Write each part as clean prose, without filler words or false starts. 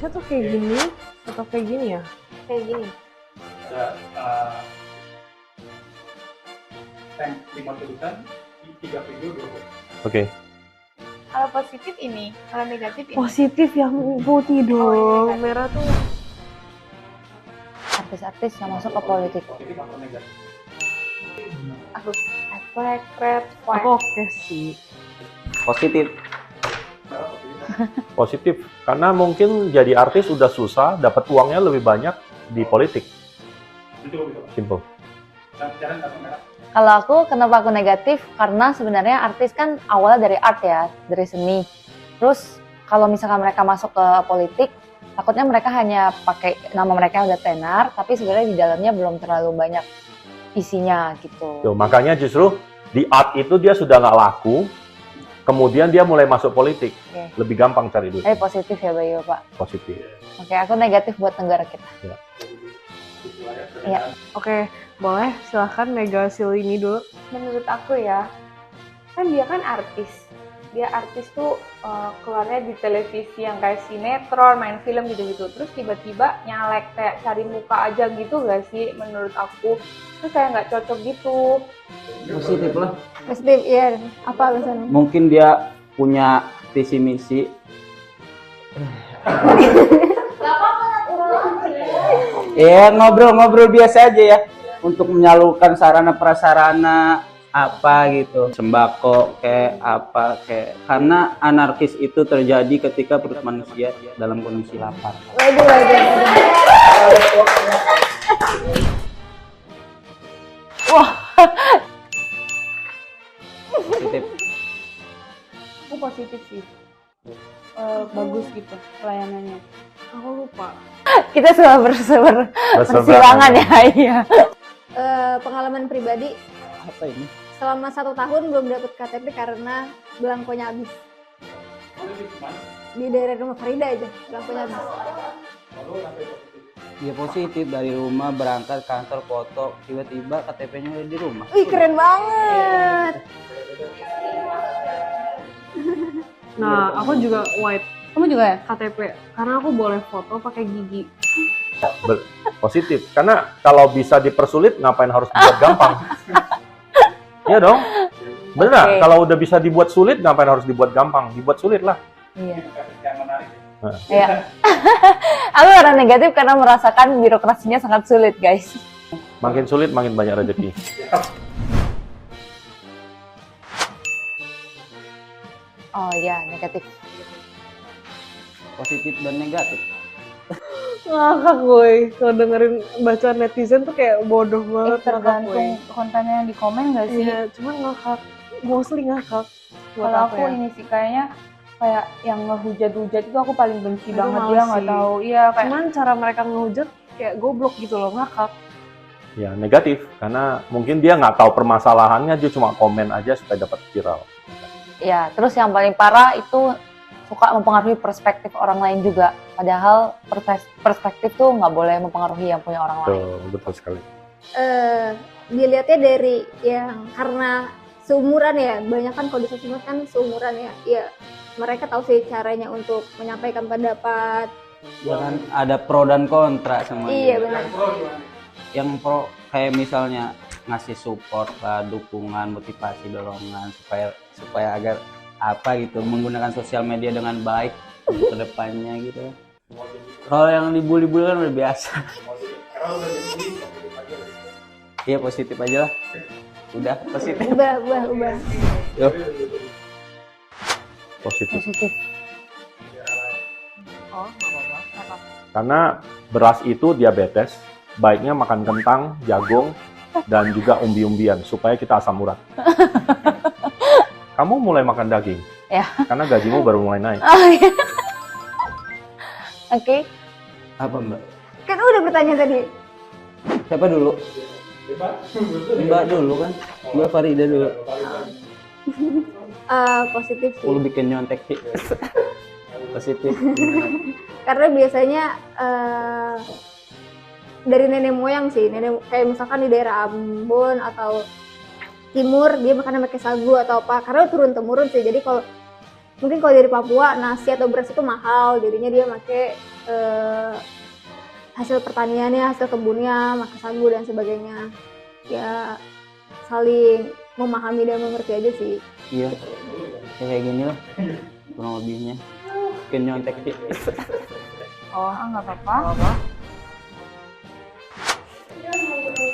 Indonesia tuh kayak gini atau kayak gini ya? Kayak gini. Ada tank 5 tulisan, 3 video, 2 foto. Oke. Kalau positif ini, kalau negatif ini. Positif yang putih dong. iya. Merah tuh. Artis-artis yang masuk ke politik. Positif atau negatif? Aku black, red, white. Aku oke sih. Positif. Merah positif. Positif. Karena mungkin jadi artis udah susah, dapat uangnya lebih banyak di politik. Itu bisa. Simple. Dan cara atau merah? Kalau aku, kenapa aku negatif? Karena sebenarnya artis kan awalnya dari art ya, dari seni. Terus kalau misalkan mereka masuk ke politik, takutnya mereka hanya pakai nama mereka yang udah tenar, tapi sebenarnya di dalamnya belum terlalu banyak isinya gitu. Tuh, makanya justru di art itu dia sudah nggak laku, kemudian dia mulai masuk politik. Oke. Lebih gampang cari duit. Positif ya Bayu Pak. Positif. Oke, aku negatif buat negara kita. Iya. Oke, boleh silahkan negasi ini dulu. Menurut aku ya, kan dia kan artis. Dia artis tuh keluarnya di televisi yang kayak sinetron, main film gitu-gitu. Terus tiba-tiba nyalek kayak cari muka aja gitu gak sih menurut aku. Terus kayak nggak cocok gitu. Positif lah. Positif, iya. Apa alasannya? Mungkin dia punya visi misi. Ya ngobrol-ngobrol biasa aja ya. Untuk menyalurkan sarana prasarana apa gitu, sembako kayak apa kayak, karena anarkis itu terjadi ketika perut manusia dalam kondisi lapar. Positif. Aku positif sih. Bagus gitu pelayanannya. Aku lupa. Kita sudah bersilangan ya, iya. Pengalaman pribadi, Apa ini? selama 1 tahun belum dapat KTP karena belangkonya habis. Di daerah rumah Farida aja belangkonya habis. Ya positif, dari rumah berangkat kantor foto, tiba-tiba KTP-nya udah di rumah. Wih, keren banget. Nah, aku juga white Kamu juga ya? KTP karena aku boleh foto pakai gigi. Positif. Karena kalau bisa dipersulit, ngapain harus dibuat gampang? Iya dong. Bener nggak? Oke. Kalau udah bisa dibuat sulit, ngapain harus dibuat gampang? Dibuat sulit lah. Iya. Yang menarik. Iya. Aku orang negatif karena merasakan birokrasinya sangat sulit, guys. Makin sulit, makin banyak rezeki. Oh iya, negatif. Positif dan negatif. Ngakak gue. Kalau dengerin baca netizen tuh kayak bodoh banget. ngakak gue. Tergantung kontennya yang di komen gak sih? Iya, cuman ngakak. Mostly ngakak. Buat Kalau apa aku ya? ini sih kayaknya kayak yang ngehujat-hujat itu aku paling benci Itu banget, males dia nggak sih. tahu. Iya kayak Cuman cara mereka ngehujat kayak goblok gitu loh, ngakak. Ya, negatif. Karena mungkin dia nggak tahu permasalahannya, dia cuma komen aja supaya dapat viral. Ya, terus yang paling parah itu suka mempengaruhi perspektif orang lain juga. Padahal perspektif tuh nggak boleh mempengaruhi yang punya orang lain. Tuh, betul sekali. Dilihatnya dari yang karena seumuran ya, banyak kan kalau di sosmed kan seumuran ya. Ya, mereka tahu sih caranya untuk menyampaikan pendapat. Ya kan ada pro dan kontra semuanya. Iya benar. Yang pro kayak misalnya ngasih support lah, dukungan, motivasi, dorongan supaya agar apa gitu, menggunakan sosial media dengan baik untuk kedepannya gitu. Kalau yang dibully-bully kan udah biasa. Iya, positif aja lah. Udah positif. Ubah. Yuk. Positif. Positif. oh nggak apa-apa. Karena beras itu diabetes, baiknya makan kentang, jagung, dan juga umbi-umbian supaya kita asam urat. Kamu mulai makan daging, Ya. karena gajimu baru mulai naik. Oh, iya. Oke. Apa Mbak? Kan udah bertanya tadi. Siapa dulu? Mbak dulu kan? Mbak Farida dulu. Positif sih. Lu bikin nyontek sih. Positif. Karena biasanya dari nenek moyang sih, kayak misalkan di daerah Ambon atau Timur dia makannya pakai sagu atau apa, karena turun temurun sih. Jadi kalau mungkin kalau dari Papua nasi atau beras itu mahal, jadinya dia pakai hasil pertaniannya, hasil kebunnya, makan sagu dan sebagainya. Ya saling memahami dan mengerti aja sih. Iya, kayak gini lah kurang lebihnya. Mungkin nyontek tipis. Oh, nggak apa-apa.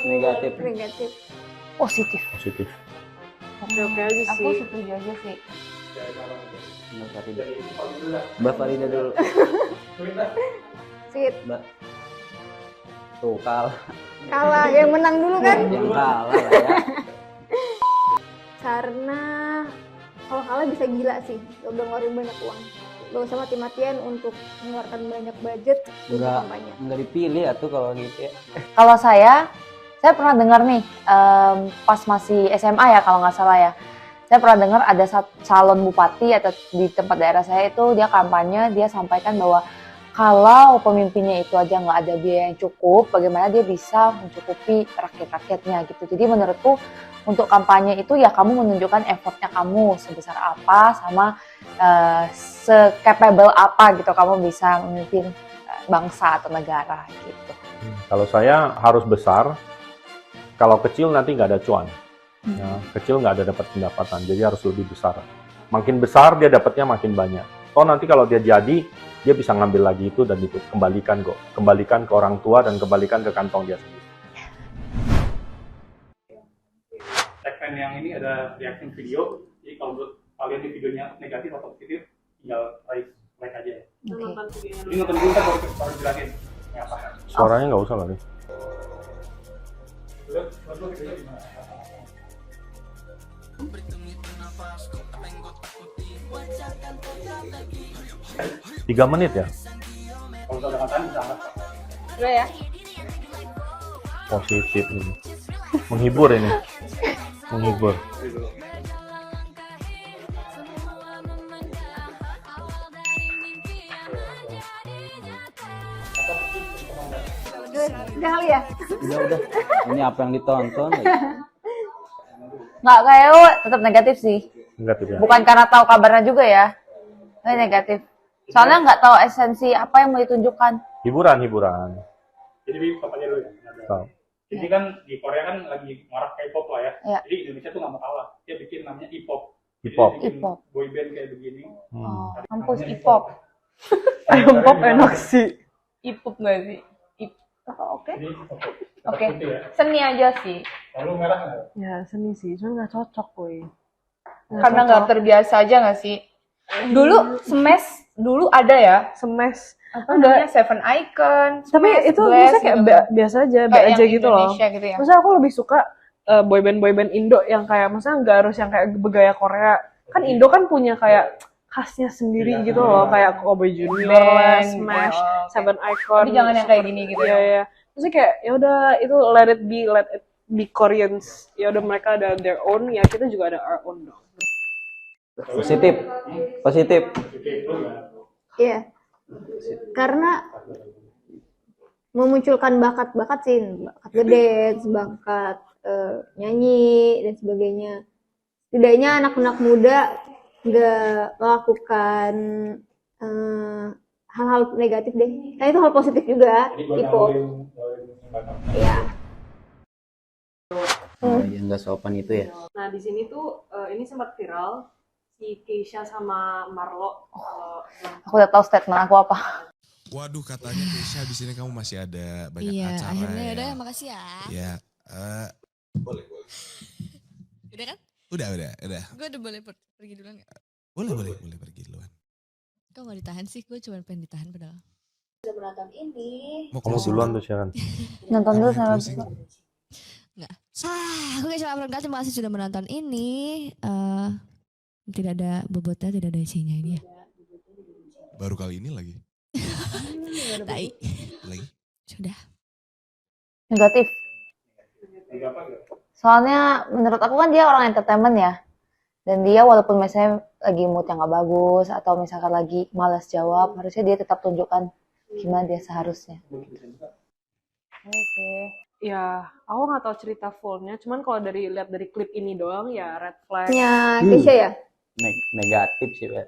Negatif. Negatif. Positif. Positif. Oke-oke aja Aku sih. setuju aja sih. Mbak Farida. Mbak Farida dulu. Sip. Mbak. Tuh kalah. Kalah, yang menang dulu kan? Yang kalah lah ya. Karena kalau kalah bisa gila sih, udah ngeluarin banyak uang. Gak usah mati-matian untuk mengeluarkan banyak budget untuk Enggak, kampanye. enggak dipilih ya tuh kalau gitu ya. Kalau saya pernah dengar nih, pas masih SMA ya kalau nggak salah ya. Saya pernah dengar ada calon bupati atau di tempat daerah saya itu dia kampanye, dia sampaikan bahwa kalau pemimpinnya itu aja nggak ada biaya yang cukup, bagaimana dia bisa mencukupi rakyat-rakyatnya gitu. Jadi menurutku untuk kampanye itu ya kamu menunjukkan effortnya kamu sebesar apa sama se-capable apa gitu kamu bisa memimpin bangsa atau negara gitu. Kalau saya harus besar, kalau kecil nanti nggak ada cuan. Ya, kecil nggak ada dapat pendapatan, jadi harus lebih besar. Makin besar dia dapatnya makin banyak. Toh nanti kalau dia jadi, dia bisa ngambil lagi itu dan kembalikan kok. Kembalikan ke orang tua dan kembalikan ke kantong dia sendiri. Segmen yang ini ada reaction video. Jadi kalau menurut kalian di videonya negatif atau positif, tinggal like aja ya. Nonton videonya Ini nonton dulu kan baru jelasin. Ya, apa? Suaranya nggak usah lah nih. Lalu videonya gimana? 3 menit ya? Kalau udah dengan bisa angkat. Udah ya? Positif ini. Menghibur ini. Menghibur. Udah kali ya? Udah. Ini apa yang ditonton? Nggak kayak tetap negatif sih. Negatif ya? Bukan karena tahu kabarnya juga ya. Tapi negatif. Soalnya nggak tahu esensi apa yang mau ditunjukkan. Hiburan. Jadi bapaknya dulu ya. Tahu. Jadi kan di Korea kan lagi marak K-pop lah ya. Iya. Jadi Indonesia tuh nggak mau kalah. Dia bikin namanya E-pop. Jadi Hip-hop. dia bikin Hip-hop. boy band kayak begini. Oh, Kampus Namanya hip-hop. Ayam pop enak sih. Hip-hop nggak sih? Oke. Jadi Oke. putih ya. Seni aja sih. Lalu merah nggak? Ya seni sih, cuma nggak cocok woi. Karena nggak terbiasa aja nggak sih? Dulu Smash dulu ada ya. Smash. Apa namanya? Seven Icon. Tapi Smash, itu Blast, biasa kayak gitu. biasa aja, Kayak aja yang gitu loh. Indonesia gitu ya. Maksudnya aku lebih suka boyband Indo yang kayak, maksudnya nggak harus yang kayak bergaya Korea. Kan Indo kan punya kayak khasnya sendiri gitu loh, kayak Cowboy Junior lah, Band, Smash, gitu. Oh, oke. Seven Icon. Tapi jangan yang kayak gini gitu Iya, ya. iya. Maksudnya kayak ya udah itu let it be Koreans. Ya udah mereka ada their own, ya kita juga ada our own dong. Positif. Iya. Karena memunculkan bakat-bakat sih, bakat ngedance, bakat nyanyi dan sebagainya. Setidaknya anak-anak muda nggak melakukan hal-hal negatif deh. Nah itu hal positif juga, tipe. Iya. Yang nggak sopan itu ya. Nah di sini tuh ini sempat viral si Keisha sama Marlo. Aku udah tahu statement aku apa. Waduh, katanya Keisha di sini kamu masih ada banyak Iya, acara akhirnya ya. udah makasih ya. Ya, boleh. Udah kan? Udah. Gue udah boleh pergi duluan gak? Boleh pergi duluan. Kok gak ditahan sih? Gue cuma pengen ditahan padahal. Mau Kamu closing duluan dulu? tuh Sharon. Nonton dulu sama Closing. Enggak. Oke, selamat terima kasih sudah menonton ini. Tidak ada bobotnya, tidak ada isinya ini ya. Baru kali ini lagi. Tai. Lagi. Sudah. Negatif. Soalnya menurut aku kan dia orang entertainment ya. Dan dia walaupun misalnya lagi mood yang gak bagus atau misalkan lagi malas jawab, harusnya dia tetap tunjukkan gimana dia seharusnya. Iya sih. Ya, aku nggak tahu cerita fullnya. Cuman kalau lihat dari klip ini doang ya red flag. Nya Keisha ya? negatif sih, Pak.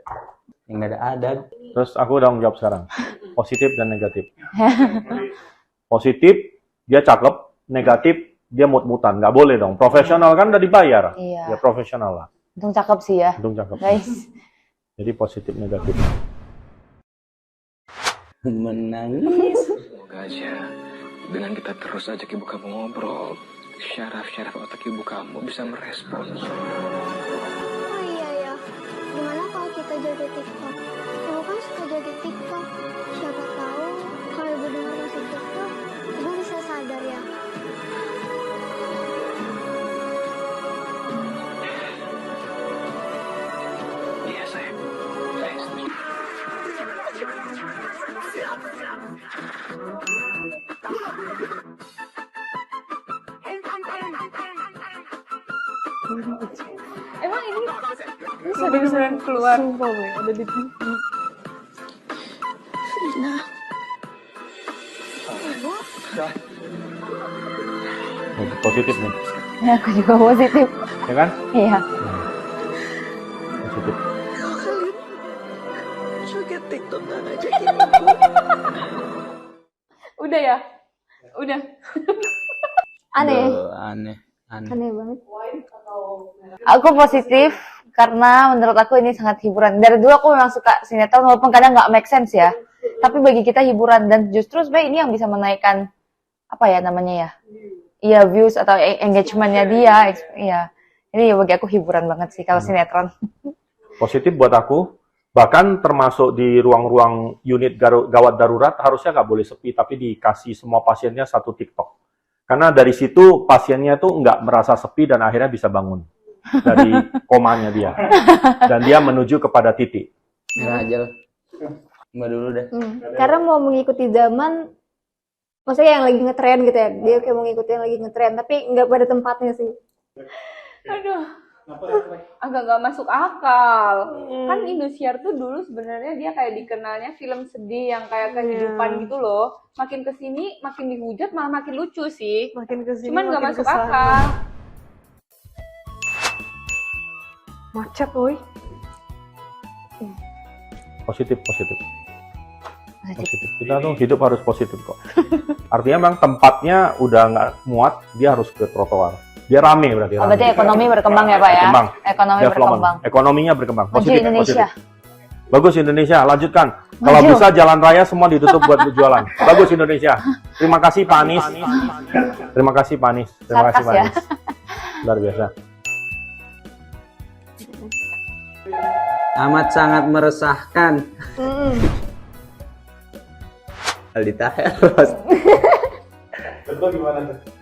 Yang nggak ada. Terus aku udah jawab sekarang. Positif dan negatif. Positif, dia cakep. Negatif, dia mut-mutan. Nggak boleh dong. Profesional kan udah dibayar. Iya. Ya profesional lah. Untung cakep sih ya, Untung cakep. guys. Jadi positif, negatif. Menangis. Semoga aja dengan kita terus ajak ibu kamu ngobrol, syaraf-syaraf otak ibu kamu bisa merespons. Oh iya ya, gimana kalau kita jadi TikTok? Ibu kan suka jadi TikTok. Siapa tahu kalau ibu dengar musik TikTok, ibu bisa sadar ya. Iya sayang, saya setuju. Emang ini sering-sering keluar. Sumpah, Boy, ada di TV. Positif nih. Ya, aku juga positif. Ya kan? Iya. Positif. Joget TikTok nggak ngajakin ibu. Udah ya? Udah. Aneh, Aneh. aneh banget. Aku positif karena menurut aku ini sangat hiburan. Dari dulu aku memang suka sinetron walaupun kadang nggak make sense ya. Tapi bagi kita hiburan dan justru sebenarnya ini yang bisa menaikkan apa ya namanya ya? Iya, views atau engagementnya dia. Iya. Ini bagi aku hiburan banget sih kalau sinetron. Positif buat aku. Bahkan termasuk di ruang-ruang unit gawat darurat harusnya nggak boleh sepi, tapi dikasih semua pasiennya satu TikTok. Karena dari situ pasiennya tuh nggak merasa sepi dan akhirnya bisa bangun dari komanya dia. Dan dia menuju kepada titik. Nggak aja lah. Mbak dulu dah. Karena mau mengikuti zaman, maksudnya yang lagi ngetren gitu ya. Dia kayak mau ngikutin yang lagi ngetren, tapi nggak pada tempatnya sih. Aduh. Agak gak masuk akal. Kan Indosiar tuh dulu sebenarnya dia kayak dikenalnya film sedih yang kayak kehidupan gitu loh. Makin kesini makin dihujat malah makin lucu sih. Makin kesini Cuman gak makin masuk kesana. akal. Macet, Boy. Positif. Kita tuh hidup harus positif kok. Artinya memang tempatnya udah nggak muat, dia harus ke trotoar. Dia rame berarti. Oh, berarti ekonomi berkembang ya Pak ya? Berkembang. Ekonomi Development. berkembang. Ekonominya berkembang. Maju Positif, Indonesia. positif. Bagus Indonesia, lanjutkan. Kalau Maju. bisa jalan raya semua ditutup buat berjualan. Bagus Indonesia. Terima kasih Pak Anies. Terima kasih Pak Anies. Terima kasih Pak Sarkas ya. Anies. Luar biasa. Amat sangat meresahkan. Aldi Taher. Kedua gimana tuh?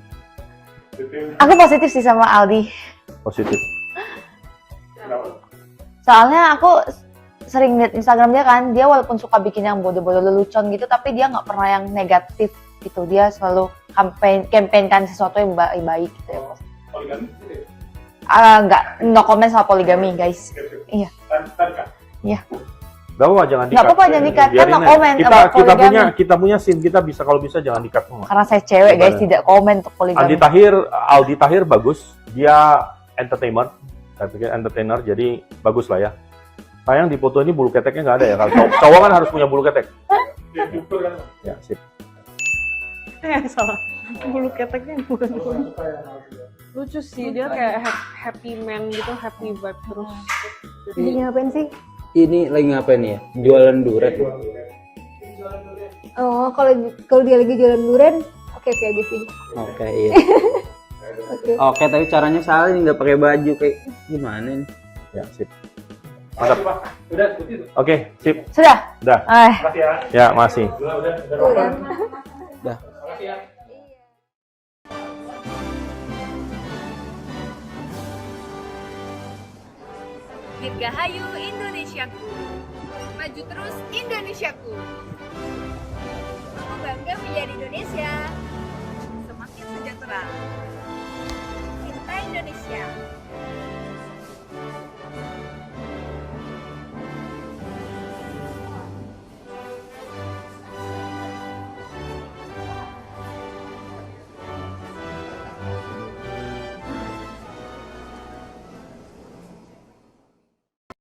Aku positif sih sama Aldi. Positif. Soalnya aku sering lihat Instagram dia kan, dia walaupun suka bikin yang bodoh-bodoh lelucon gitu, tapi dia nggak pernah yang negatif gitu. Dia selalu campaign-kan sesuatu yang baik gitu ya. Poligami? Nggak, no comment soal poligami guys. Iya. Iya. Gak apa-apa, jangan Nggak di-cut. apa-apa, jangan di-cut. Kan Biarin no aja. comment about poligami. Kita punya scene, kita bisa kalau bisa jangan di-cut semua. Karena saya cewek guys, Gimana? tidak komen untuk poligami. Aldi Tahir bagus, dia entertainer, saya pikir entertainer, jadi bagus lah ya. Sayang di foto ini bulu keteknya nggak ada ya, kalau cowok kan harus punya bulu ketek. Ya, sip. Salah. Bulu keteknya bukan bulu. Lucu sih, dia kayak happy man gitu, happy vibe terus. Jadi ngapain sih? Ini lagi ngapain ya? Jualan duret. Oh, kalau dia lagi jualan durian, oke aja sih. Oke, iya. Oke. Oke, tapi caranya salah nih, nggak pakai baju kayak gimana nih? Ya, sip. Mantap. Udah, seperti itu. Oke, sip. Sudah? Udah. Makasih ya. Ya, masih. Udah. Dah. Makasih ya. Dirgahayu Indonesiaku. Maju terus Indonesiaku. Aku bangga menjadi Indonesia. Semakin sejahtera. Cinta Indonesia.